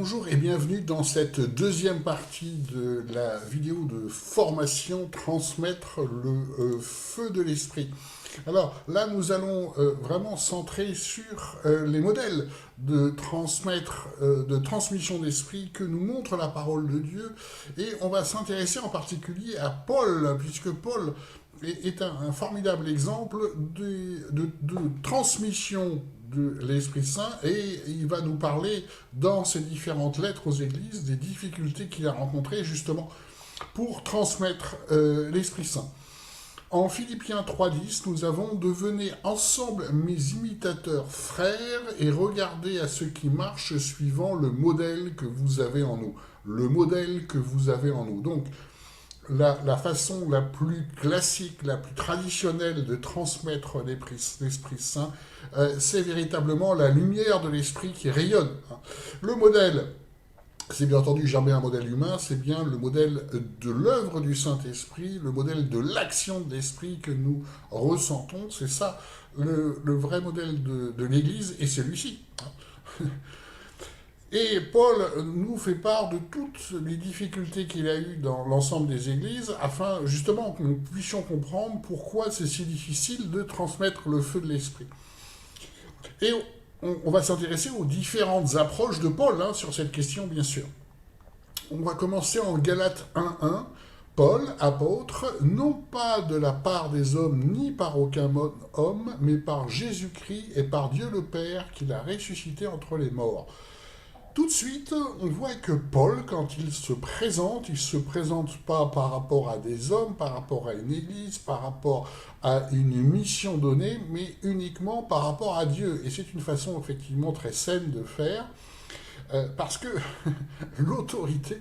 Bonjour et bienvenue dans cette deuxième partie de la vidéo de formation Transmettre le feu de l'esprit. Alors là, nous allons vraiment centrer sur les modèles de de transmission d'esprit que nous montre la parole de Dieu. Et on va s'intéresser en particulier à Paul, puisque Paul est un formidable exemple de transmission de l'Esprit Saint, et il va nous parler dans ses différentes lettres aux églises des difficultés qu'il a rencontrées justement pour transmettre l'Esprit Saint. En Philippiens 3.10, nous avons « Devenez ensemble mes imitateurs frères et regardez à ce qui marche suivant le modèle que vous avez en nous. » Le modèle que vous avez en nous. Donc, la façon la plus classique, la plus traditionnelle de transmettre l'Esprit Saint, c'est véritablement la lumière de l'Esprit qui rayonne. Le modèle, c'est bien entendu jamais un modèle humain, c'est bien le modèle de l'œuvre du Saint-Esprit, le modèle de l'action de l'Esprit que nous ressentons. C'est ça le vrai modèle de l'Église, et celui-ci. Et Paul nous fait part de toutes les difficultés qu'il a eues dans l'ensemble des églises, afin justement que nous puissions comprendre pourquoi c'est si difficile de transmettre le feu de l'esprit. Et on va s'intéresser aux différentes approches de Paul sur cette question, bien sûr. On va commencer en Galates 1.1. Paul, apôtre, non pas de la part des hommes ni par aucun homme, mais par Jésus-Christ et par Dieu le Père qui l'a ressuscité entre les morts. Tout de suite, on voit que Paul, quand il se se présente pas par rapport à des hommes, par rapport à une église, par rapport à une mission donnée, mais uniquement par rapport à Dieu. Et c'est une façon effectivement très saine de faire, parce que l'autorité,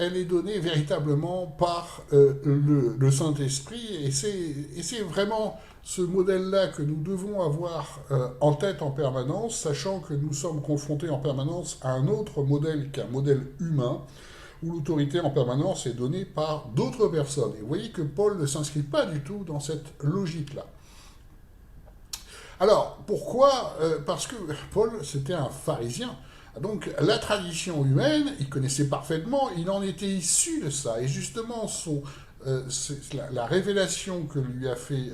elle est donnée véritablement par le Saint-Esprit, et c'est vraiment ce modèle-là que nous devons avoir en tête en permanence, sachant que nous sommes confrontés en permanence à un autre modèle qu'un modèle humain, où l'autorité en permanence est donnée par d'autres personnes. Et vous voyez que Paul ne s'inscrit pas du tout dans cette logique-là. Alors, pourquoi Parce que Paul, c'était un pharisien. Donc, la tradition humaine, il connaissait parfaitement, il en était issu de ça. Et justement, la révélation que lui a fait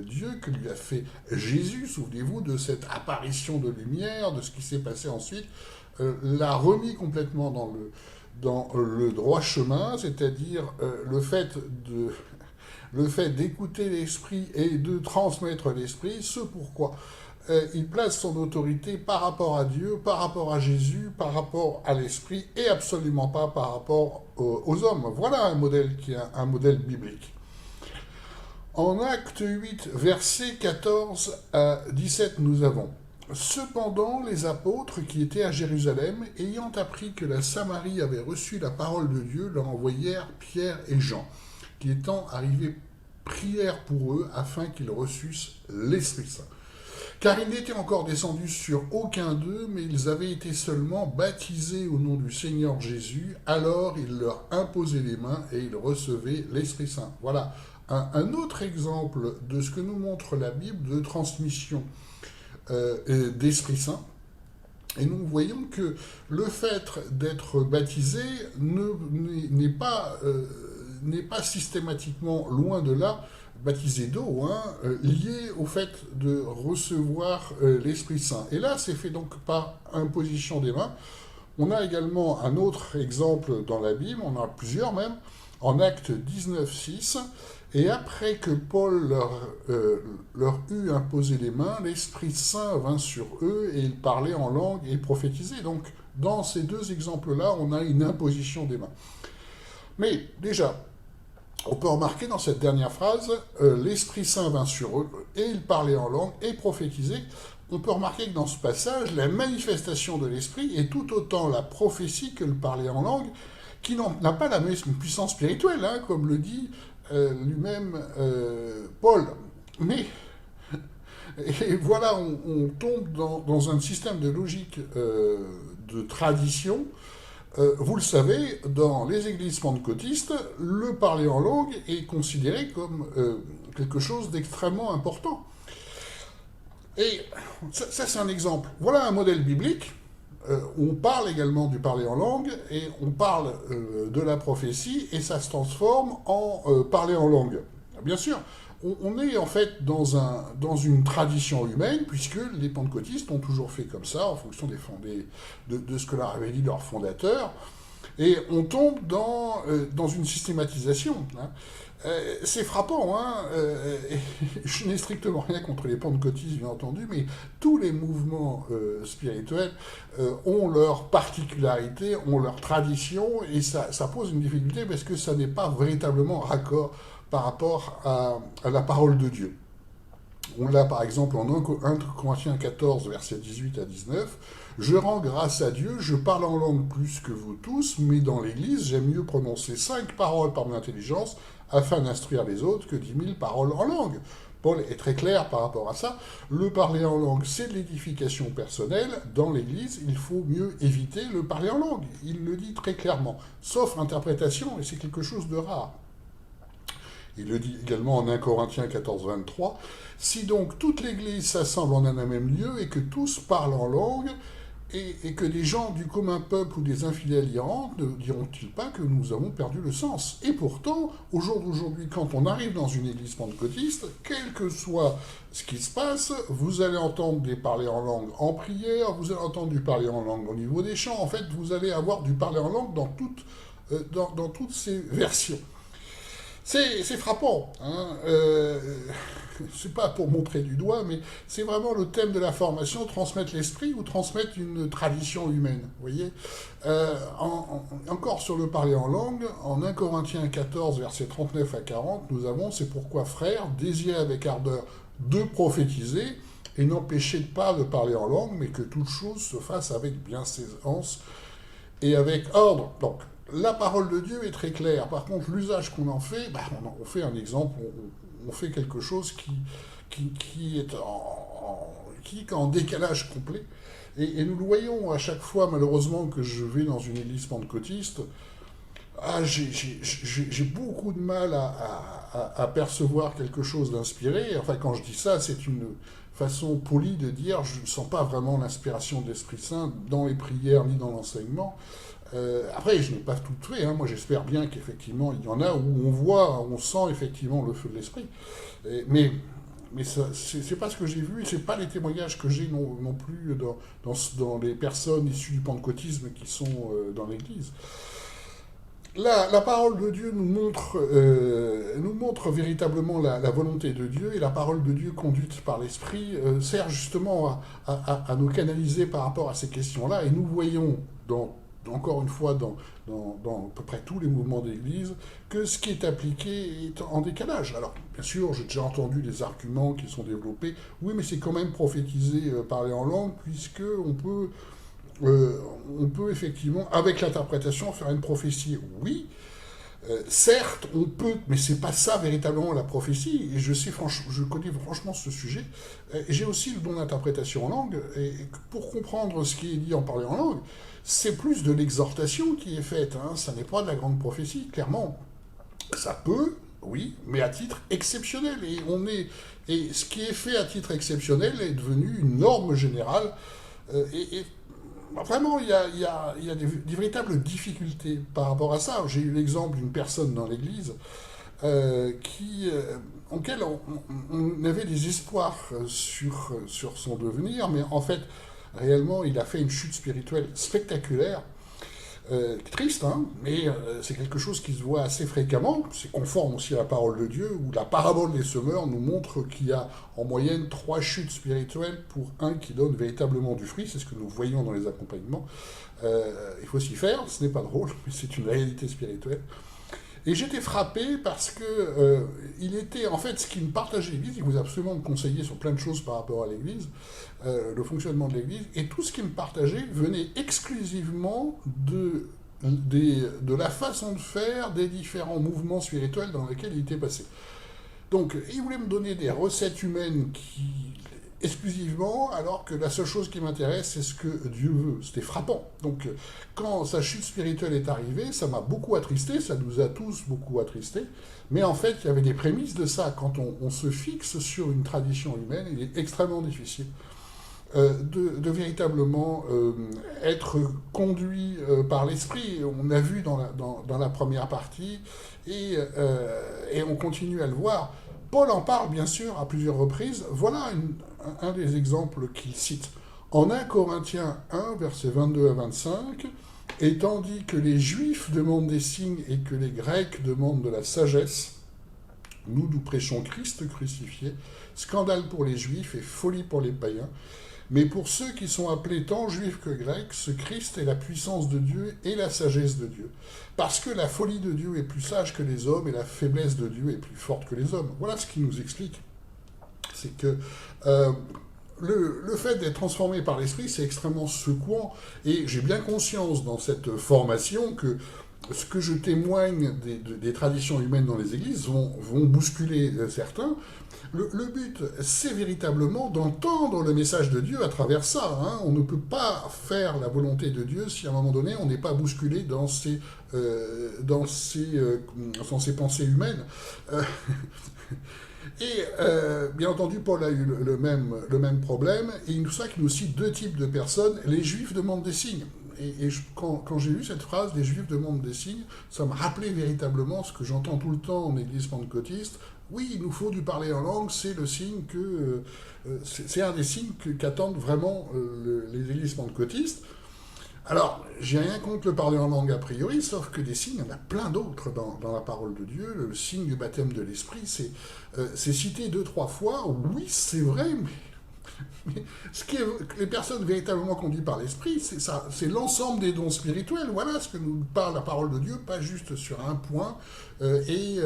Dieu, que lui a fait Jésus, souvenez-vous de cette apparition de lumière, de ce qui s'est passé ensuite, l'a remis complètement dans le droit chemin, c'est-à-dire le fait d'écouter l'esprit et de transmettre l'esprit, ce pourquoi il place son autorité par rapport à Dieu, par rapport à Jésus, par rapport à l'esprit, et absolument pas par rapport aux hommes. Voilà un modèle qui est un modèle biblique. En Acte 8, versets 14 à 17, nous avons « Cependant, les apôtres qui étaient à Jérusalem, ayant appris que la Samarie avait reçu la parole de Dieu, leur envoyèrent Pierre et Jean, qui étant arrivés prièrent pour eux afin qu'ils reçussent l'Esprit Saint. Car ils n'étaient encore descendus sur aucun d'eux, mais ils avaient été seulement baptisés au nom du Seigneur Jésus. Alors il leur imposait les mains et ils recevaient l'Esprit Saint. » Voilà un autre exemple de ce que nous montre la Bible de transmission d'Esprit Saint. Et nous voyons que le fait d'être baptisé n'est pas systématiquement, loin de là, baptisé d'eau, lié au fait de recevoir l'Esprit Saint. Et là, c'est fait donc par imposition des mains. On a également un autre exemple dans la Bible, on en a plusieurs même, en Acte 19.6, et après que Paul leur eut imposé les mains, l'Esprit Saint vint sur eux, et ils parlaient en langue et prophétisaient. Donc, dans ces deux exemples-là, on a une imposition des mains. Mais déjà, on peut remarquer dans cette dernière phrase, l'Esprit Saint vint sur eux, et ils parlaient en langue et prophétisaient. On peut remarquer que dans ce passage, la manifestation de l'Esprit est tout autant la prophétie que le parler en langue, qui n'a pas la même puissance spirituelle, comme le dit lui-même Paul. Mais, et voilà, on tombe dans un système de logique de tradition. Vous le savez, dans les églises pentecôtistes, le parler en langue est considéré comme quelque chose d'extrêmement important. Et ça c'est un exemple. Voilà un modèle biblique on parle également du parler en langue, et on parle de la prophétie, et ça se transforme en parler en langue. Bien sûr, on est en fait dans une tradition humaine, puisque les pentecôtistes ont toujours fait comme ça, en fonction de ce que leur avait dit leur fondateur, et on tombe dans une systématisation. Hein. C'est frappant, hein. Je n'ai strictement rien contre les pentecôtistes, bien entendu, mais tous les mouvements spirituels ont leurs particularités, ont leurs traditions, et ça pose une difficulté parce que ça n'est pas véritablement raccord par rapport à la parole de Dieu. On l'a par exemple en 1 Corinthiens 14, versets 18 à 19. « Je rends grâce à Dieu, je parle en langue plus que vous tous, mais dans l'Église, j'aime mieux prononcer 5 paroles par mon intelligence afin d'instruire les autres que 10 000 paroles en langue. » Paul est très clair par rapport à ça. Le parler en langue, c'est de l'édification personnelle. Dans l'Église, il faut mieux éviter le parler en langue. Il le dit très clairement, sauf interprétation, et c'est quelque chose de rare. Il le dit également en 1 Corinthiens 14, 23. « Si donc toute l'Église s'assemble en un même lieu et que tous parlent en langue, et que des gens du commun peuple ou des infidèles y rentrent, ne diront-ils pas que nous avons perdu le sens? Et pourtant, au jour d'aujourd'hui, quand on arrive dans une église pentecôtiste, quel que soit ce qui se passe, vous allez entendre des parler en langue en prière, vous allez entendre du parler en langue au niveau des chants, en fait, vous allez avoir du parler en langue dans toutes ces versions. C'est frappant, hein. C'est pas pour montrer du doigt, mais c'est vraiment le thème de la formation, transmettre l'esprit ou transmettre une tradition humaine, vous voyez. Encore sur le parler en langue, en 1 Corinthiens 14, versets 39 à 40, nous avons « C'est pourquoi, frères, désirez avec ardeur de prophétiser, et n'empêchez pas de parler en langue, mais que toute chose se fasse avec bienséance et avec ordre. » Donc, la parole de Dieu est très claire. Par contre, l'usage qu'on en fait, on fait un exemple, on fait quelque chose qui est en décalage complet. Et nous le voyons à chaque fois, malheureusement, que je vais dans une église pentecôtiste. J'ai beaucoup de mal à percevoir quelque chose d'inspiré. Enfin, quand je dis ça, c'est une façon polie de dire je ne sens pas vraiment l'inspiration de l'Esprit Saint dans les prières ni dans l'enseignement. Après, je n'ai pas tout fait, hein. Moi j'espère bien qu'effectivement il y en a où on voit, on sent effectivement le feu de l'esprit. Mais c'est pas ce que j'ai vu, et c'est pas les témoignages que j'ai non plus dans les personnes issues du pentecôtisme qui sont dans l'Église. La parole de Dieu nous montre véritablement la volonté de Dieu, et la parole de Dieu conduite par l'Esprit sert justement à nous canaliser par rapport à ces questions-là, et nous voyons encore une fois, dans à peu près tous les mouvements d'église, que ce qui est appliqué est en décalage. Alors, bien sûr, j'ai déjà entendu des arguments qui sont développés. Oui, mais c'est quand même prophétiser, parler en langue, puisque on peut effectivement, avec l'interprétation, faire une prophétie. Oui, certes, on peut, mais c'est pas ça véritablement la prophétie. Et je connais franchement ce sujet. J'ai aussi le don d'interprétation en langue. Et pour comprendre ce qui est dit en parlant en langue, c'est plus de l'exhortation qui est faite. Hein. Ça n'est pas de la grande prophétie, clairement. Ça peut, oui, mais à titre exceptionnel. Et ce qui est fait à titre exceptionnel est devenu une norme générale. Vraiment, il y a des véritables difficultés par rapport à ça. J'ai eu l'exemple d'une personne dans l'Église auquel on avait des espoirs sur son devenir, mais en fait, réellement, il a fait une chute spirituelle spectaculaire, triste, hein, mais c'est quelque chose qui se voit assez fréquemment. C'est conforme aussi à la parole de Dieu, où la parabole des semeurs nous montre qu'il y a en moyenne 3 chutes spirituelles pour un qui donne véritablement du fruit. C'est ce que nous voyons dans les accompagnements. Il faut s'y faire, ce n'est pas drôle, mais c'est une réalité spirituelle. Et j'étais frappé parce que il était, en fait, ce qui me partageait l'Église, il vous a absolument me conseillé sur plein de choses par rapport à l'Église, le fonctionnement de l'Église, et tout ce qu'il me partageait venait exclusivement de la façon de faire des différents mouvements spirituels dans lesquels il était passé. Donc, il voulait me donner des recettes humaines exclusivement, alors que la seule chose qui m'intéresse, c'est ce que Dieu veut. C'était frappant. Donc, quand sa chute spirituelle est arrivée, ça m'a beaucoup attristé, ça nous a tous beaucoup attristés, mais en fait, il y avait des prémices de ça. Quand on se fixe sur une tradition humaine, il est extrêmement difficile de véritablement être conduit par l'esprit. On a vu dans la première partie, et on continue à le voir. Paul en parle bien sûr à plusieurs reprises. Voilà un des exemples qu'il cite. En 1 Corinthiens 1, versets 22 à 25, et tandis que les Juifs demandent des signes et que les Grecs demandent de la sagesse, nous prêchons Christ crucifié, scandale pour les Juifs et folie pour les païens. Mais pour ceux qui sont appelés tant juifs que grecs, ce Christ est la puissance de Dieu et la sagesse de Dieu. Parce que la folie de Dieu est plus sage que les hommes et la faiblesse de Dieu est plus forte que les hommes. Voilà ce qu'il nous explique. C'est que le fait d'être transformé par l'esprit, c'est extrêmement secouant. Et j'ai bien conscience dans cette formation que ce que je témoigne des traditions humaines dans les églises vont bousculer certains. Le but, c'est véritablement d'entendre le message de Dieu à travers ça. Hein. On ne peut pas faire la volonté de Dieu si à un moment donné on n'est pas bousculé dans ses pensées humaines. Et bien entendu, Paul a eu le même problème, et il nous cite deux types de personnes. Les Juifs demandent des signes. Quand j'ai lu cette phrase, les Juifs demandent des signes, ça me rappelait véritablement ce que j'entends tout le temps en église pentecôtiste. Oui, il nous faut du parler en langue, c'est le signe que c'est un des signes qu'attendent vraiment les églises pentecôtistes. Alors, j'ai rien contre le parler en langue a priori, sauf que des signes, il y en a plein d'autres dans la parole de Dieu. Le signe du baptême de l'Esprit, c'est cité 2-3 fois. Oui, c'est vrai, mais les personnes véritablement conduites par l'Esprit, c'est l'ensemble des dons spirituels. Voilà ce que nous parle la parole de Dieu, pas juste sur un point. Et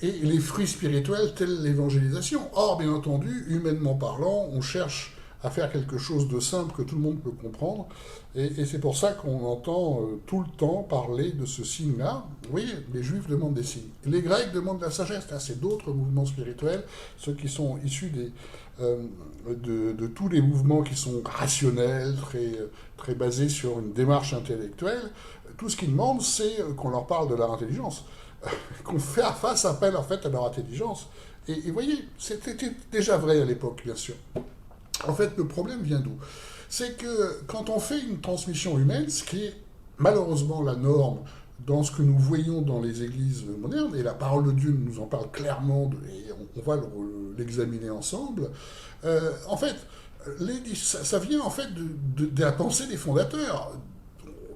les fruits spirituels tels l'évangélisation. Or, bien entendu, humainement parlant, on cherche à faire quelque chose de simple que tout le monde peut comprendre. Et c'est pour ça qu'on entend tout le temps parler de ce signe-là. Oui, les Juifs demandent des signes. Les Grecs demandent de la sagesse. Là, c'est d'autres mouvements spirituels, ceux qui sont issus de tous les mouvements qui sont rationnels, très basés sur une démarche intellectuelle. Tout ce qu'ils demandent, c'est qu'on leur parle de leur intelligence, qu'on fasse appel en fait à leur intelligence. Et vous voyez, c'était déjà vrai à l'époque, bien sûr. En fait, le problème vient d'où? C'est que quand on fait une transmission humaine, ce qui est malheureusement la norme dans ce que nous voyons dans les églises modernes, et la parole de Dieu nous en parle clairement, et on va l'examiner ensemble, en fait, ça vient en fait de la pensée des fondateurs.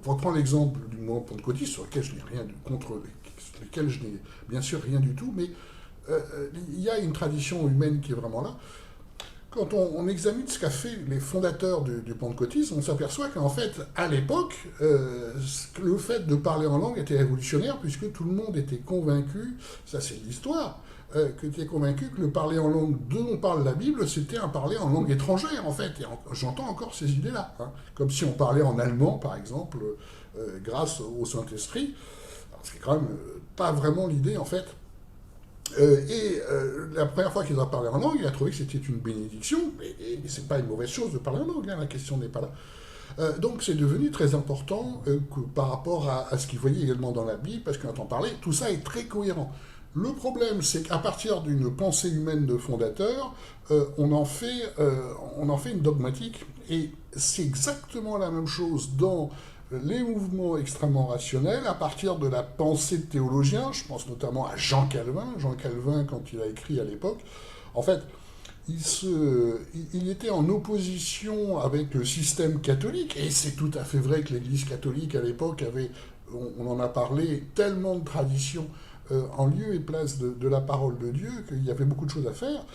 On reprend l'exemple du mouvement pentecôtiste, sur lequel je n'ai rien contre lequel je n'ai bien sûr rien du tout, mais il y a une tradition humaine qui est vraiment là. Quand on examine ce qu'a fait les fondateurs du pentecôtisme, on s'aperçoit qu'en fait, à l'époque, le fait de parler en langue était révolutionnaire puisque tout le monde était convaincu, ça c'est l'histoire, que était convaincu que le parler en langue dont parle la Bible, c'était un parler en langue étrangère en fait. Et j'entends encore ces idées-là, hein. Comme si on parlait en allemand par exemple, grâce au Saint-Esprit. C'est quand même pas vraiment l'idée en fait. La première fois qu'il a parlé en langue, il a trouvé que c'était une bénédiction, et c'est pas une mauvaise chose de parler en langue, hein, la question n'est pas là. Donc c'est devenu très important par rapport à ce qu'il voyait également dans la Bible, parce qu'on entend parler, tout ça est très cohérent. Le problème, c'est qu'à partir d'une pensée humaine de fondateur, on en fait une dogmatique, et c'est exactement la même chose dans les mouvements extrêmement rationnels, à partir de la pensée de théologiens, je pense notamment à Jean Calvin. Jean Calvin, quand il a écrit à l'époque, en fait, il était en opposition avec le système catholique, et c'est tout à fait vrai que l'Église catholique à l'époque avait, on en a parlé, tellement de traditions en lieu et place de la parole de Dieu qu'il y avait beaucoup de choses à faire.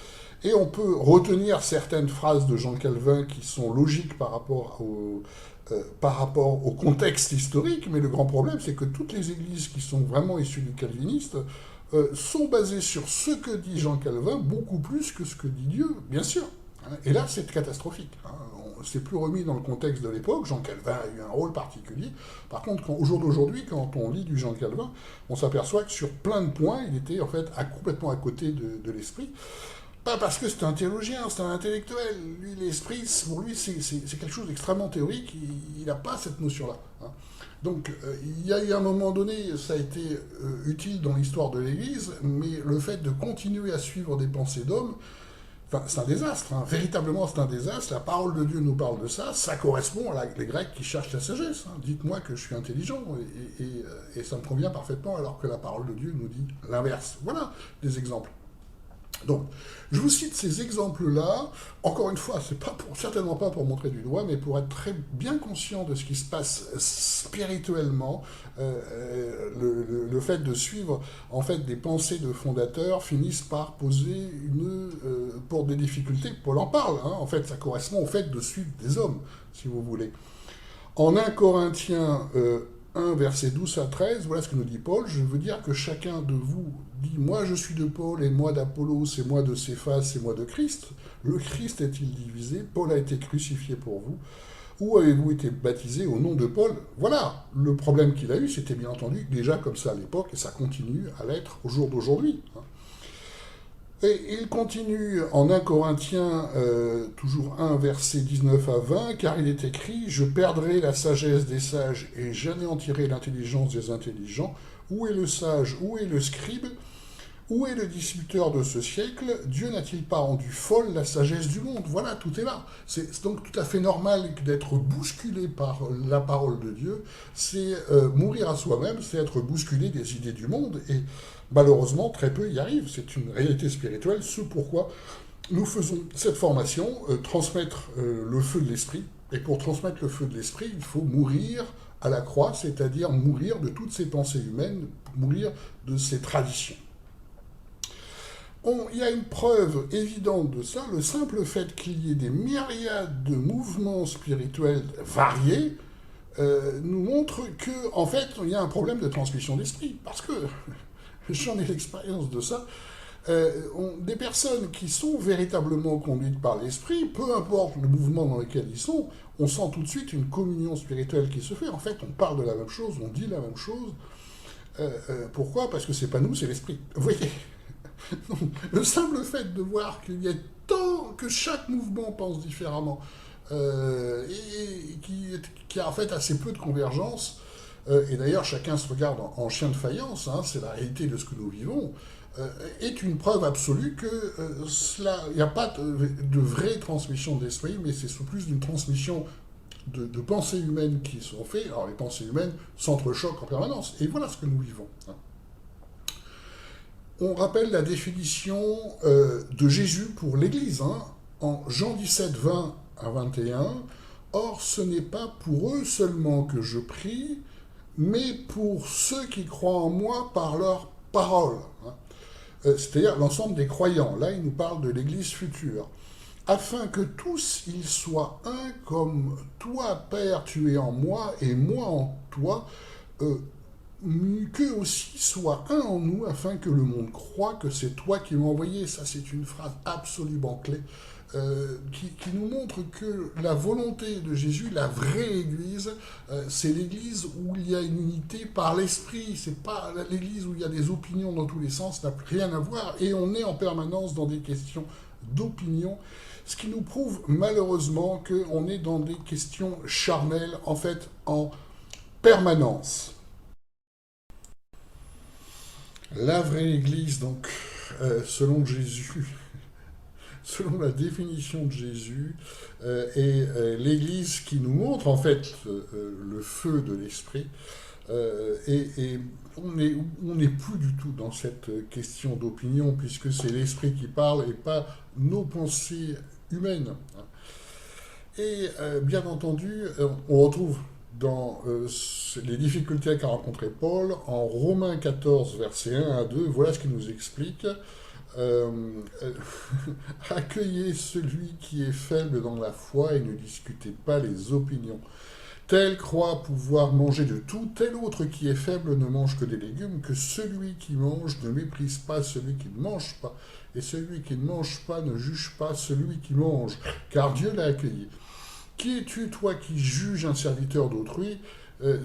Et on peut retenir certaines phrases de Jean Calvin qui sont logiques par rapport au contexte historique, mais le grand problème, c'est que toutes les églises qui sont vraiment issues du calviniste sont basées sur ce que dit Jean Calvin, beaucoup plus que ce que dit Dieu, bien sûr. Et là, c'est catastrophique. On ne s'est plus remis dans le contexte de l'époque. Jean Calvin a eu un rôle particulier. Par contre, au jour d'aujourd'hui, quand on lit du Jean Calvin, on s'aperçoit que sur plein de points, il était en fait complètement à côté de l'esprit. Pas parce que c'est un théologien, c'est un intellectuel. Lui, l'esprit, pour lui, c'est quelque chose d'extrêmement théorique. Il n'a pas cette notion-là. Hein. Donc, il y a eu un moment donné, ça a été utile dans l'histoire de l'Église, mais le fait de continuer à suivre des pensées d'hommes, Enfin, c'est un désastre, hein. Véritablement c'est un désastre, la parole de Dieu nous parle de ça, ça correspond à les Grecs qui cherchent la sagesse, hein. Dites-moi que je suis intelligent, et ça me convient parfaitement, alors que la parole de Dieu nous dit l'inverse. Voilà des exemples. Donc, je vous cite ces exemples-là, encore une fois, c'est pas certainement pas pour montrer du doigt, mais pour être très bien conscient de ce qui se passe spirituellement. Le fait de suivre en fait des pensées de fondateurs finissent par poser pour des difficultés. Paul en parle, hein. En fait, ça correspond au fait de suivre des hommes, si vous voulez. En 1 Corinthiens 1, versets 12 à 13, voilà ce que nous dit Paul. Je veux dire que chacun de vous dit, moi je suis de Paul, et moi d'Apollos, et moi de Céphas, et moi de Christ. Le Christ est-il divisé? Paul a été crucifié pour vous. Où avez-vous été baptisé au nom de Paul? Voilà, le problème qu'il a eu, c'était bien entendu déjà comme ça à l'époque, et ça continue à l'être au jour d'aujourd'hui. Et il continue en 1 Corinthiens, toujours 1, verset 19 à 20, car il est écrit, « Je perdrai la sagesse des sages et j'anéantirai l'intelligence des intelligents. Où est le sage? Où est le scribe? Où est le disputeur de ce siècle? Dieu n'a-t-il pas rendu folle la sagesse du monde? » Voilà, tout est là. C'est donc tout à fait normal d'être bousculé par la parole de Dieu. C'est mourir à soi-même, c'est être bousculé des idées du monde. Et malheureusement, très peu y arrivent. C'est une réalité spirituelle, ce pourquoi nous faisons cette formation, transmettre le feu de l'esprit. Et pour transmettre le feu de l'esprit, il faut mourir à la croix, c'est-à-dire mourir de toutes ces pensées humaines, mourir de ces traditions. Il y a une preuve évidente de ça, le simple fait qu'il y ait des myriades de mouvements spirituels variés nous montre qu'en fait, il y a un problème de transmission d'esprit. Parce que, j'en ai l'expérience de ça, des personnes qui sont véritablement conduites par l'esprit, peu importe le mouvement dans lequel ils sont, on sent tout de suite une communion spirituelle qui se fait. En fait, on parle de la même chose, on dit la même chose. Pourquoi? Parce que c'est pas nous, c'est l'esprit. Vous voyez? Donc, le simple fait de voir qu'il y a tant que chaque mouvement pense différemment et qui a en fait assez peu de convergence, et d'ailleurs chacun se regarde en chien de faïence, hein, c'est la réalité de ce que nous vivons, est une preuve absolue que il n'y a pas de vraie transmission d'esprit, mais c'est plus d'une transmission de pensées humaines qui sont faites. Alors les pensées humaines s'entrechoquent en permanence, et voilà ce que nous vivons. Hein. On rappelle la définition de Jésus pour l'Église, hein, en Jean 17, 20 à 21. « Or, ce n'est pas pour eux seulement que je prie, mais pour ceux qui croient en moi par leur parole. Hein. » C'est-à-dire l'ensemble des croyants. Là, il nous parle de l'Église future. « Afin que tous ils soient un, comme toi, Père, tu es en moi, et moi en toi, qu'eux aussi soient un en nous, afin que le monde croie que c'est toi qui m'as envoyé. » Ça, c'est une phrase absolument clé, qui nous montre que la volonté de Jésus, la vraie Église, c'est l'Église où il y a une unité par l'Esprit. C'est pas l'Église où il y a des opinions dans tous les sens, ça n'a rien à voir. Et on est en permanence dans des questions d'opinion, ce qui nous prouve malheureusement qu'on est dans des questions charnelles, en fait, en permanence. La vraie Église, donc, selon Jésus, selon la définition de Jésus, est l'Église qui nous montre, en fait, le feu de l'Esprit, et on n'est plus du tout dans cette question d'opinion, puisque c'est l'Esprit qui parle et pas nos pensées humaines. Et bien entendu, on retrouve dans les difficultés qu'a rencontré Paul, en Romains 14, versets 1 à 2, voilà ce qu'il nous explique. Accueillez celui qui est faible dans la foi et ne discutez pas les opinions. Tel croit pouvoir manger de tout, tel autre qui est faible ne mange que des légumes, que celui qui mange ne méprise pas celui qui ne mange pas, et celui qui ne mange pas ne juge pas celui qui mange, car Dieu l'a accueilli. Qui es-tu, toi, qui juges un serviteur d'autrui?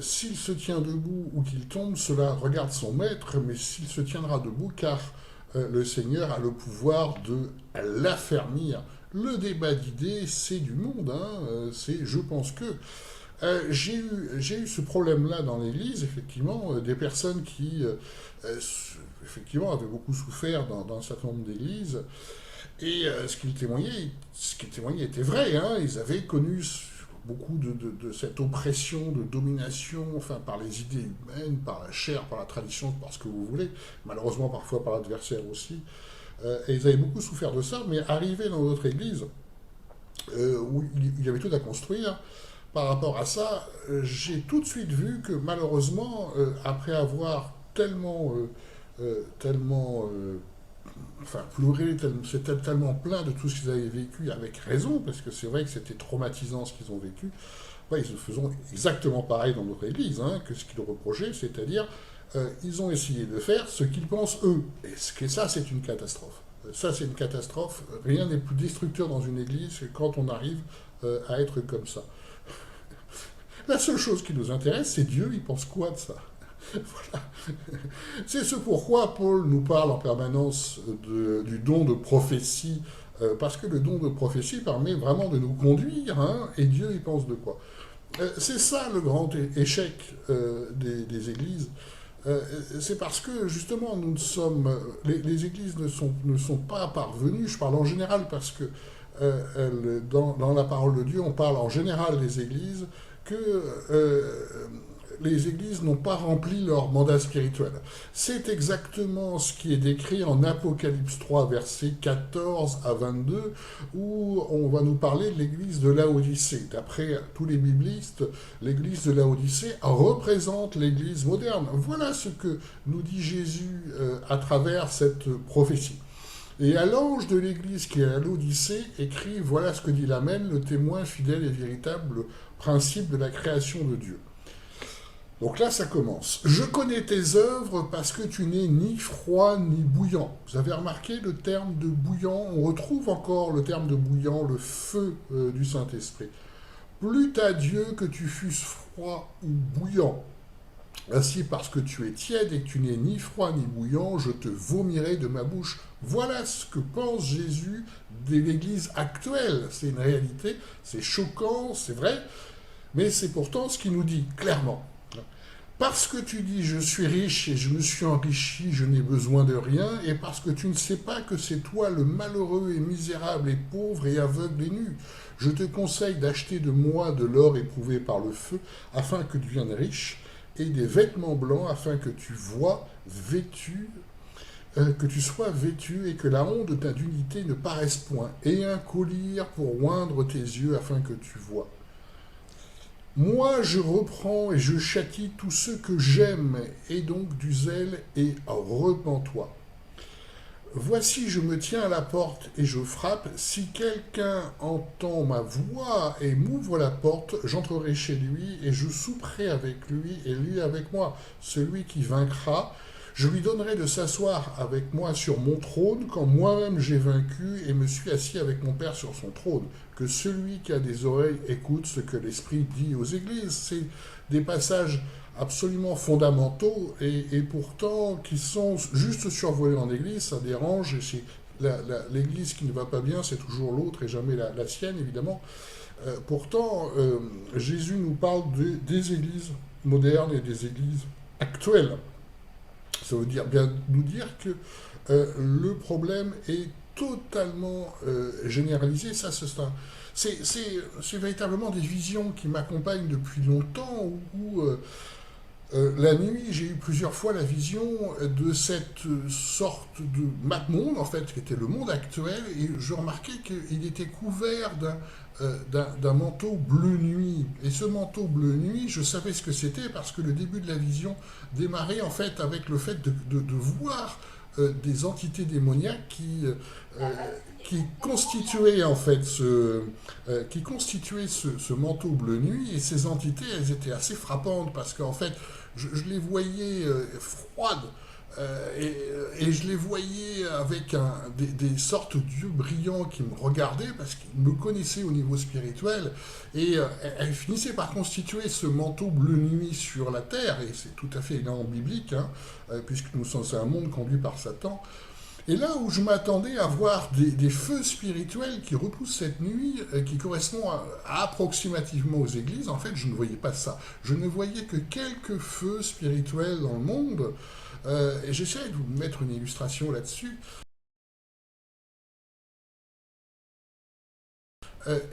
S'il se tient debout ou qu'il tombe, cela regarde son maître, mais s'il se tiendra debout, car le Seigneur a le pouvoir de l'affermir. Le débat d'idées, c'est du monde, hein, c'est « je pense que ». J'ai eu ce problème-là dans l'Église, effectivement, des personnes qui, effectivement, avaient beaucoup souffert dans un certain nombre d'églises, et ce qu'ils témoignaient était vrai, hein. Ils avaient connu beaucoup de cette oppression, de domination, enfin, par les idées humaines, par la chair, par la tradition, par ce que vous voulez, malheureusement parfois par l'adversaire aussi. Et ils avaient beaucoup souffert de ça, mais arrivé dans notre église, où il y avait tout à construire, par rapport à ça, j'ai tout de suite vu que malheureusement, après avoir tellement enfin, pleuré, c'était tellement plein de tout ce qu'ils avaient vécu, avec raison, parce que c'est vrai que c'était traumatisant ce qu'ils ont vécu, ouais, ils faisaient exactement pareil dans notre église, hein, que ce qu'ils reprochaient, c'est-à-dire, ils ont essayé de faire ce qu'ils pensent eux. Et ça, c'est une catastrophe. Ça, c'est une catastrophe. Rien n'est plus destructeur dans une église que quand on arrive à être comme ça. La seule chose qui nous intéresse, c'est Dieu, il pense quoi de ça? Voilà. C'est ce pourquoi Paul nous parle en permanence du don de prophétie, parce que le don de prophétie permet vraiment de nous conduire, hein, et Dieu, il pense de quoi? C'est ça le grand échec des églises. C'est parce que justement les églises ne sont pas parvenues, je parle en général parce que dans la parole de Dieu, on parle en général des églises, que les églises n'ont pas rempli leur mandat spirituel. C'est exactement ce qui est décrit en Apocalypse 3, versets 14 à 22, où on va nous parler de l'église de Laodicée. D'après tous les biblistes, l'église de Laodicée représente l'église moderne. Voilà ce que nous dit Jésus à travers cette prophétie. Et à l'ange de l'église qui est à l'Odyssée, écrit, voilà ce que dit l'Amen, le témoin fidèle et véritable principe de la création de Dieu. Donc là, ça commence. Je connais tes œuvres parce que tu n'es ni froid ni bouillant. Vous avez remarqué le terme de bouillant? On retrouve encore le terme de bouillant, le feu du Saint-Esprit. Plût à Dieu que tu fusses froid ou bouillant. Ainsi, parce que tu es tiède et que tu n'es ni froid ni bouillant, je te vomirai de ma bouche. Voilà ce que pense Jésus de l'Église actuelle. C'est une réalité, c'est choquant, c'est vrai, mais c'est pourtant ce qu'il nous dit clairement. Parce que tu dis je suis riche et je me suis enrichi, je n'ai besoin de rien, et parce que tu ne sais pas que c'est toi le malheureux et misérable et pauvre et aveugle et nu. Je te conseille d'acheter de moi de l'or éprouvé par le feu, afin que tu viennes riche, et des vêtements blancs afin que tu que tu sois vêtu et que la honte de ta dignité ne paraisse point, et un collier pour oindre tes yeux afin que tu vois. Moi, je reprends et je châtie tous ceux que j'aime, et donc du zèle, et repens-toi. Voici, je me tiens à la porte et je frappe. Si quelqu'un entend ma voix et m'ouvre la porte, j'entrerai chez lui et je souperai avec lui et lui avec moi. Celui qui vaincra, je lui donnerai de s'asseoir avec moi sur mon trône quand moi-même j'ai vaincu et me suis assis avec mon Père sur son trône. Que celui qui a des oreilles écoute ce que l'Esprit dit aux églises. C'est des passages absolument fondamentaux et pourtant qui sont juste survolés en église, ça dérange, et c'est l'église qui ne va pas bien, c'est toujours l'autre et jamais la sienne, évidemment. Pourtant, Jésus nous parle des églises modernes et des églises actuelles. Ça veut bien nous dire que le problème est totalement généralisé. Ça, c'est véritablement des visions qui m'accompagnent depuis longtemps, où la nuit, j'ai eu plusieurs fois la vision de cette sorte de monde, en fait, qui était le monde actuel, et je remarquais qu'il était couvert d'un manteau bleu nuit. Et ce manteau bleu nuit, je savais ce que c'était parce que le début de la vision démarrait en fait avec le fait de voir des entités démoniaques qui constituaient en fait ce manteau bleu nuit, et ces entités, elles étaient assez frappantes parce qu'en fait je les voyais froides, et je les voyais avec des sortes d'yeux brillants qui me regardaient parce qu'ils me connaissaient au niveau spirituel, et elles finissaient par constituer ce manteau bleu nuit sur la terre, et c'est tout à fait évidemment biblique, hein, puisque c'est un monde conduit par Satan. Et là où je m'attendais à voir des feux spirituels qui repoussent cette nuit, qui correspondent approximativement aux églises, en fait, je ne voyais pas ça. Je ne voyais que quelques feux spirituels dans le monde. Et j'essaie de vous mettre une illustration là-dessus.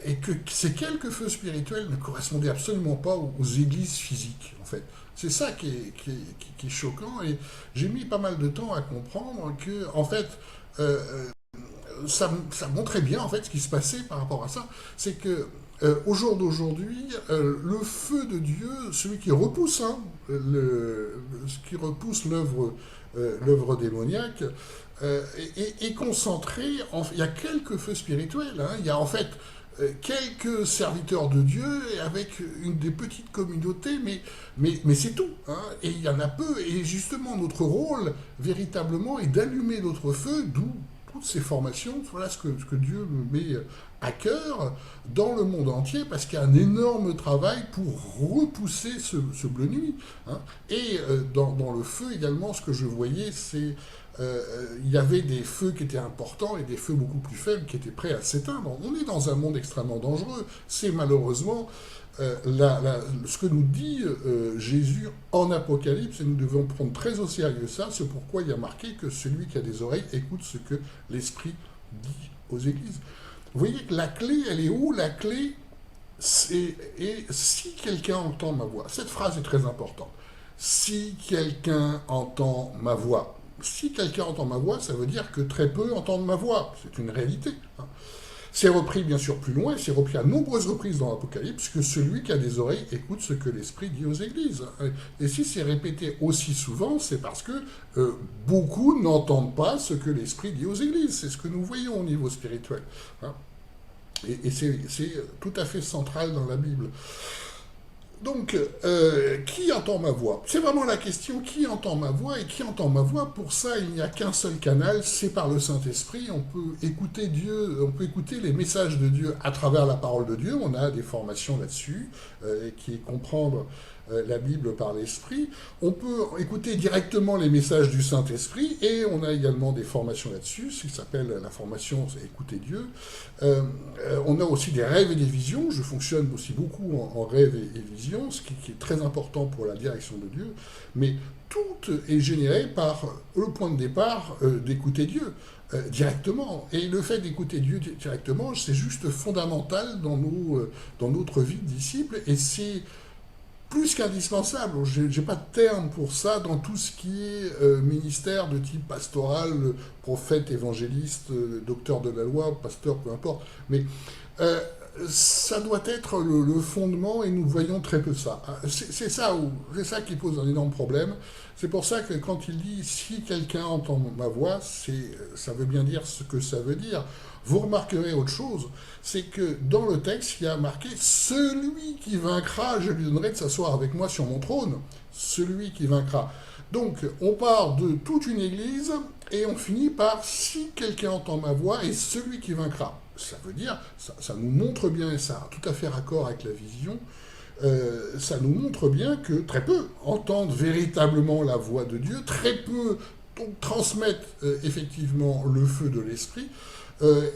Et que ces quelques feux spirituels ne correspondaient absolument pas aux églises physiques, en fait. C'est ça qui est choquant, et j'ai mis pas mal de temps à comprendre que, en fait, ça montrait bien, en fait, ce qui se passait par rapport à ça. C'est que, au jour d'aujourd'hui, le feu de Dieu, celui qui repousse, hein, ce qui repousse l'œuvre démoniaque, est concentré. Il y a quelques feux spirituels. Hein, il y a en fait quelques serviteurs de Dieu avec des petites communautés, mais c'est tout. Hein, et il y en a peu. Et justement, notre rôle, véritablement, est d'allumer notre feu, d'où toutes ces formations. Voilà ce que Dieu me met à cœur dans le monde entier, parce qu'il y a un énorme travail pour repousser ce bleu nuit. Hein. Et dans le feu également, ce que je voyais, c'est il y avait des feux qui étaient importants et des feux beaucoup plus faibles qui étaient prêts à s'éteindre. On est dans un monde extrêmement dangereux. C'est malheureusement ce que nous dit Jésus en Apocalypse, et nous devons prendre très au sérieux ça. C'est pourquoi il y a marqué que celui qui a des oreilles écoute ce que l'Esprit dit aux églises. Vous voyez que la clé, elle est où? La clé, c'est et si quelqu'un entend ma voix. Cette phrase est très importante. Si quelqu'un entend ma voix. Si quelqu'un entend ma voix, ça veut dire que très peu entendent ma voix. C'est une réalité. Hein. C'est repris bien sûr plus loin, c'est repris à nombreuses reprises dans l'Apocalypse, que celui qui a des oreilles écoute ce que l'Esprit dit aux églises. Et si c'est répété aussi souvent, c'est parce que beaucoup n'entendent pas ce que l'Esprit dit aux églises. C'est ce que nous voyons au niveau spirituel. Hein. Et c'est tout à fait central dans la Bible. Donc, qui entend ma voix? C'est vraiment la question, qui entend ma voix? Et qui entend ma voix? Pour ça, il n'y a qu'un seul canal, c'est par le Saint-Esprit. On peut écouter Dieu, on peut écouter les messages de Dieu à travers la parole de Dieu. On a des formations là-dessus, qui est comprendre la Bible par l'Esprit. On peut écouter directement les messages du Saint-Esprit, et on a également des formations là-dessus, ce qui s'appelle la formation Écouter Dieu. On a aussi des rêves et des visions. Je fonctionne aussi beaucoup en rêves et visions, ce qui est très important pour la direction de Dieu. Mais tout est généré par le point de départ d'écouter Dieu directement. Et le fait d'écouter Dieu directement, c'est juste fondamental dans notre vie de disciple, et c'est plus qu'indispensable. Je n'ai pas de terme pour ça dans tout ce qui est ministère de type pastoral, prophète, évangéliste, docteur de la loi, pasteur, peu importe. Mais ça doit être le fondement, et nous voyons très peu ça. C'est ça qui pose un énorme problème. C'est pour ça que quand il dit « si quelqu'un entend ma voix », ça veut bien dire ce que ça veut dire. Vous remarquerez autre chose, c'est que dans le texte, il y a marqué « celui qui vaincra, je lui donnerai de s'asseoir avec moi sur mon trône ». Celui qui vaincra. Donc, on part de toute une église, et on finit par « si quelqu'un entend ma voix, et celui qui vaincra ». Ça veut dire, ça nous montre bien, et ça a tout à fait raccord avec la vision, ça nous montre bien que très peu entendent véritablement la voix de Dieu, très peu donc, transmettent effectivement le feu de l'esprit,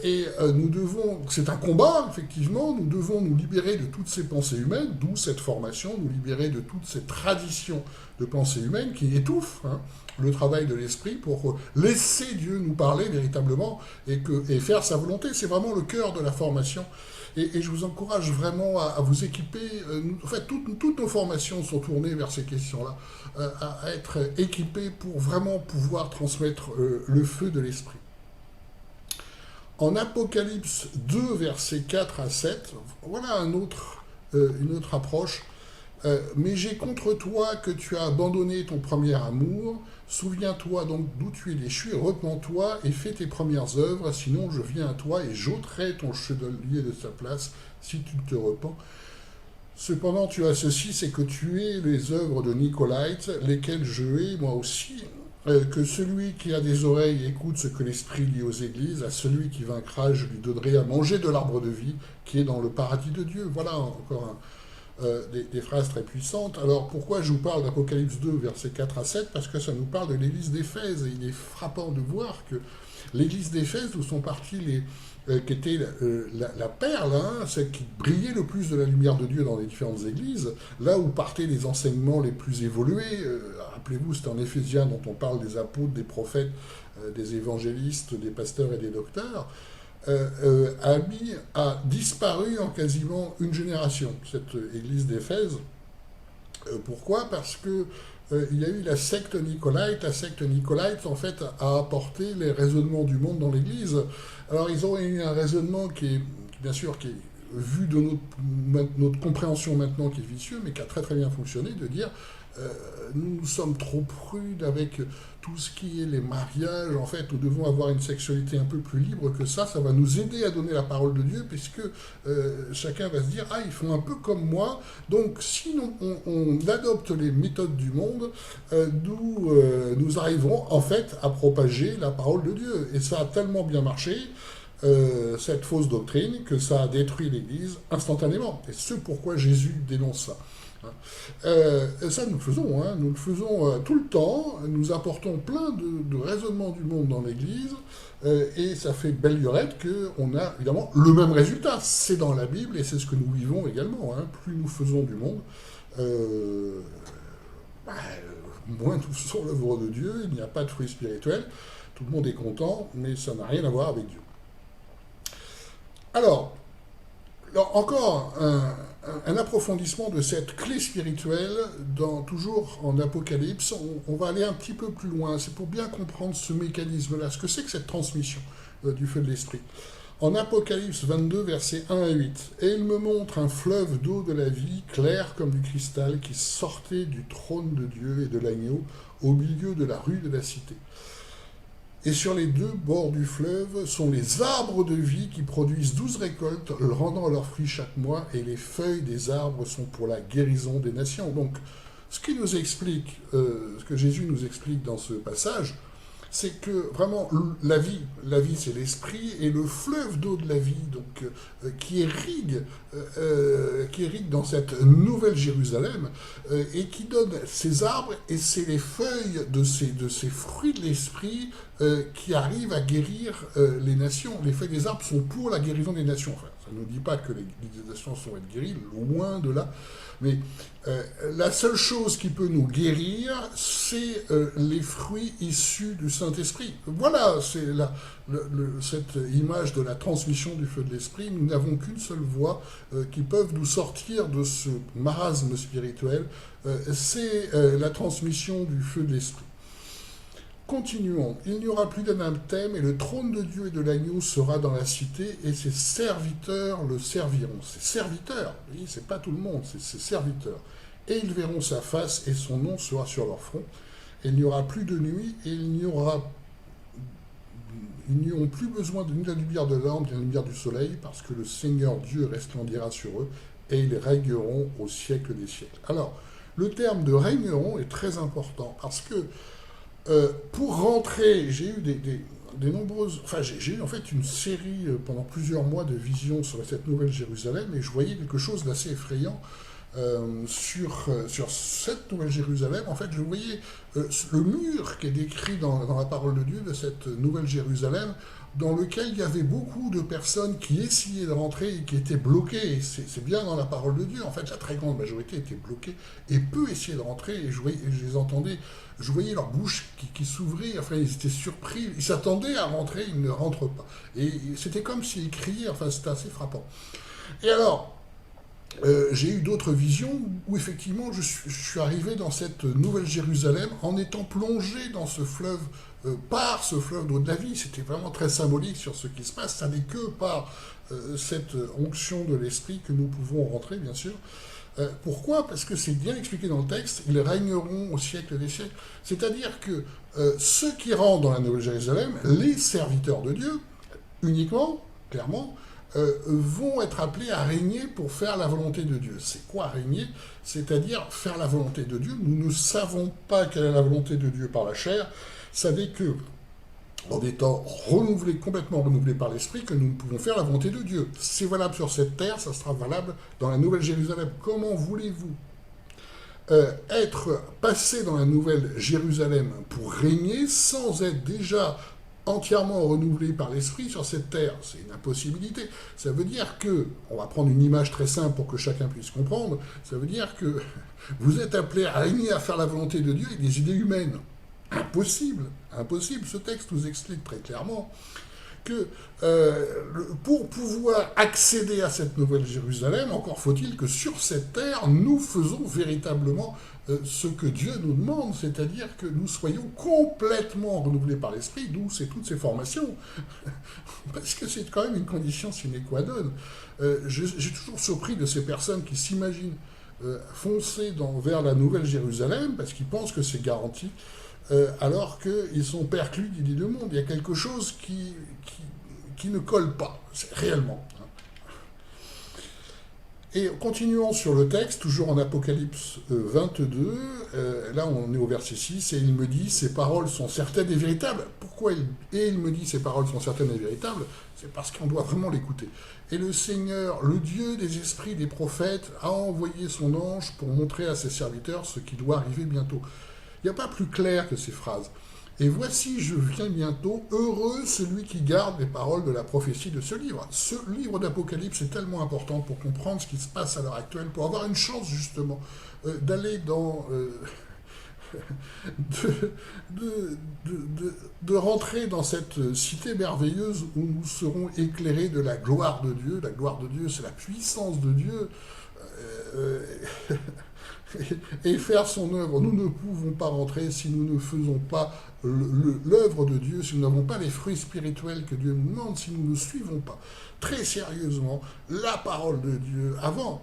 et nous devons, c'est un combat effectivement, nous devons nous libérer de toutes ces pensées humaines, d'où cette formation, nous libérer de toutes ces traditions de pensées humaines qui étouffent le travail de l'esprit pour laisser Dieu nous parler véritablement et faire sa volonté. C'est vraiment le cœur de la formation. Et je vous encourage vraiment à vous équiper. En fait, toutes nos formations sont tournées vers ces questions-là, à être équipés pour vraiment pouvoir transmettre le feu de l'esprit. En Apocalypse 2, versets 4 à 7, voilà une autre approche. Mais j'ai contre toi que tu as abandonné ton premier amour. Souviens-toi donc d'où tu es déchu, repens-toi et fais tes premières œuvres, sinon je viens à toi et j'ôterai ton chandelier de sa place si tu te repens. Cependant tu as ceci, c'est que tu es les œuvres de Nicolaïte, lesquelles je hais moi aussi. Que celui qui a des oreilles écoute ce que l'Esprit dit aux églises, à celui qui vaincra, je lui donnerai à manger de l'arbre de vie qui est dans le paradis de Dieu. Voilà encore des phrases très puissantes. Alors pourquoi je vous parle d'Apocalypse 2, versets 4 à 7? Parce que ça nous parle de l'église d'Éphèse, et il est frappant de voir que l'église d'Éphèse, d'où sont partis qui était la perle, hein, celle qui brillait le plus de la lumière de Dieu dans les différentes églises, là où partaient les enseignements les plus évolués. Rappelez-vous, c'est en Éphésiens dont on parle des apôtres, des prophètes, des évangélistes, des pasteurs et des docteurs. A disparu en quasiment une génération, cette église d'Éphèse. Pourquoi? Parce que il y a eu la secte Nicolaïte. La secte Nicolaïte, en fait, a apporté les raisonnements du monde dans l'Église. Alors, ils ont eu un raisonnement bien sûr, qui est vu de notre compréhension maintenant, qui est vicieux, mais qui a très très bien fonctionné, de dire nous sommes trop prudes avec tout ce qui est les mariages. En fait, nous devons avoir une sexualité un peu plus libre que ça va nous aider à donner la parole de Dieu, puisque chacun va se dire, ah, ils font un peu comme moi, donc si on adopte les méthodes du monde, nous arriverons en fait à propager la parole de Dieu. Et ça a tellement bien marché, cette fausse doctrine, que ça a détruit l'Église instantanément. Et c'est pourquoi Jésus dénonce ça. Ça, nous le faisons, hein. Nous le faisons tout le temps. Nous apportons plein de raisonnements du monde dans l'Église, et ça fait belle lurette qu'on a évidemment le même résultat. C'est dans la Bible et c'est ce que nous vivons également, hein. Plus nous faisons du monde, moins nous faisons l'œuvre de Dieu. Il n'y a pas de fruits spirituels. Tout le monde est content, mais ça n'a rien à voir avec Dieu. Alors encore un approfondissement de cette clé spirituelle, toujours en Apocalypse. On va aller un petit peu plus loin. C'est pour bien comprendre ce mécanisme-là, ce que c'est que cette transmission du feu de l'Esprit. En Apocalypse 22, versets 1 à 8, « Et il me montre un fleuve d'eau de la vie, clair comme du cristal, qui sortait du trône de Dieu et de l'agneau, au milieu de la rue de la cité. Et sur les deux bords du fleuve sont les arbres de vie qui produisent 12 récoltes, rendant leurs fruits chaque mois, et les feuilles des arbres sont pour la guérison des nations. » Donc, ce qui nous explique, ce que Jésus nous explique dans ce passage, c'est que vraiment la vie c'est l'esprit, et le fleuve d'eau de la vie, donc qui irrigue dans cette nouvelle Jérusalem, et qui donne ces arbres, et c'est les feuilles de ces fruits de l'esprit qui arrivent à guérir les nations. Les feuilles des arbres sont pour la guérison des nations. Enfin, ça ne nous dit pas que les nations sont être guéries, loin de là. Mais la seule chose qui peut nous guérir, c'est les fruits issus du Saint-Esprit. Voilà, c'est cette image de la transmission du feu de l'Esprit. Nous n'avons qu'une seule voie qui peut nous sortir de ce marasme spirituel, c'est la transmission du feu de l'Esprit. Continuons. Il n'y aura plus d'anathème, et le trône de Dieu et de l'agneau sera dans la cité, et ses serviteurs le serviront. Ses serviteurs, oui, c'est pas tout le monde, c'est ses serviteurs. Et ils verront sa face, et son nom sera sur leur front. Et il n'y aura plus de nuit, et ils n'auront plus besoin ni de la lumière de lampe, ni de la lumière du soleil, parce que le Seigneur Dieu resplendira sur eux, et ils régneront au siècle des siècles. Alors, le terme de régneront est très important, parce que pour rentrer, j'ai eu des nombreuses... Enfin, j'ai eu en fait une série pendant plusieurs mois de visions sur cette nouvelle Jérusalem, et je voyais quelque chose d'assez effrayant sur cette nouvelle Jérusalem. En fait, je voyais le mur qui est décrit dans la parole de Dieu de cette nouvelle Jérusalem, dans lequel il y avait beaucoup de personnes qui essayaient de rentrer et qui étaient bloquées. C'est bien dans la parole de Dieu. En fait, la très grande majorité était bloquée, et peu essayaient de rentrer, et je les entendais, je voyais leur bouche qui s'ouvrait, enfin, ils étaient surpris, ils s'attendaient à rentrer, ils ne rentrent pas. Et c'était comme s'ils criaient, enfin, c'était assez frappant. Et alors, j'ai eu d'autres visions où effectivement je suis arrivé dans cette nouvelle Jérusalem en étant plongé dans ce fleuve, par ce fleuve d'eau de la vie. C'était vraiment très symbolique sur ce qui se passe. Ça n'est que par cette onction de l'esprit que nous pouvons rentrer, bien sûr. Pourquoi? Parce que c'est bien expliqué dans le texte, ils régneront au siècle des siècles. C'est-à-dire que ceux qui rentrent dans la nouvelle Jérusalem, les serviteurs de Dieu, uniquement, clairement, vont être appelés à régner pour faire la volonté de Dieu. C'est quoi régner? C'est-à-dire faire la volonté de Dieu. Nous ne savons pas quelle est la volonté de Dieu par la chair. Savez que en étant renouvelés, complètement renouvelés par l'Esprit, que nous pouvons faire la volonté de Dieu. C'est valable sur cette terre, ça sera valable dans la Nouvelle Jérusalem. Comment voulez-vous être passé dans la Nouvelle Jérusalem pour régner sans être déjà entièrement renouvelé par l'Esprit sur cette terre? C'est une impossibilité. Ça veut dire que, on va prendre une image très simple pour que chacun puisse comprendre, ça veut dire que vous êtes appelé à régner, à faire la volonté de Dieu avec des idées humaines. Impossible, impossible. Ce texte nous explique très clairement que pour pouvoir accéder à cette nouvelle Jérusalem, encore faut-il que sur cette terre, nous faisons véritablement ce que Dieu nous demande, c'est-à-dire que nous soyons complètement renouvelés par l'Esprit, d'où c'est toutes ces formations, parce que c'est quand même une condition sine qua non. J'ai toujours surpris de ces personnes qui s'imaginent foncer vers la nouvelle Jérusalem, parce qu'ils pensent que c'est garanti, alors qu'ils sont perclus d'idées de monde. Il y a quelque chose qui ne colle pas, réellement. Et continuons sur le texte, toujours en Apocalypse 22, là on est au verset 6, et il me dit, ces paroles sont certaines et véritables. Pourquoi il me dit, ces paroles sont certaines et véritables? C'est parce qu'on doit vraiment l'écouter. Et le Seigneur, le Dieu des esprits des prophètes, a envoyé son ange pour montrer à ses serviteurs ce qui doit arriver bientôt. Il n'y a pas plus clair que ces phrases. Et voici, je viens bientôt, heureux celui qui garde les paroles de la prophétie de ce livre. Ce livre d'Apocalypse est tellement important pour comprendre ce qui se passe à l'heure actuelle, pour avoir une chance justement d'aller dans... de rentrer dans cette cité merveilleuse où nous serons éclairés de la gloire de Dieu. La gloire de Dieu, c'est la puissance de Dieu. Et faire son œuvre. Nous ne pouvons pas rentrer si nous ne faisons pas l'œuvre de Dieu, si nous n'avons pas les fruits spirituels que Dieu nous demande, si nous ne suivons pas très sérieusement la parole de Dieu avant.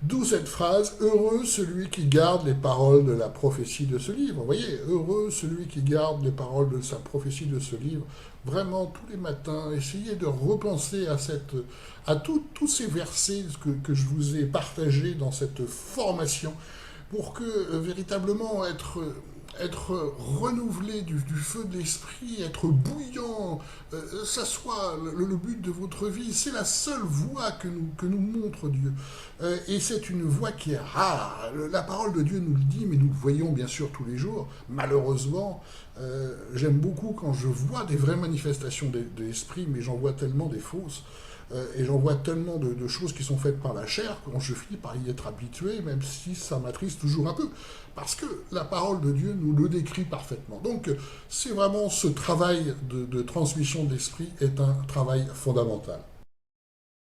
D'où cette phrase, heureux celui qui garde les paroles de la prophétie de ce livre. Vous voyez, heureux celui qui garde les paroles de sa prophétie de ce livre. Vraiment, tous les matins, essayez de repenser à tous ces versets que je vous ai partagés dans cette formation, pour que véritablement être renouvelé du feu de l'esprit, être bouillant, ça soit le but de votre vie. C'est la seule voie que nous montre Dieu. Et c'est une voie qui est rare. La parole de Dieu nous le dit, mais nous le voyons bien sûr tous les jours. Malheureusement, j'aime beaucoup quand je vois des vraies manifestations de l'esprit, mais j'en vois tellement des fausses. Et j'en vois tellement de choses qui sont faites par la chair, quand je finis par y être habitué, même si ça m'attriste toujours un peu. Parce que la parole de Dieu nous le décrit parfaitement. Donc, c'est vraiment ce travail de transmission d'esprit est un travail fondamental.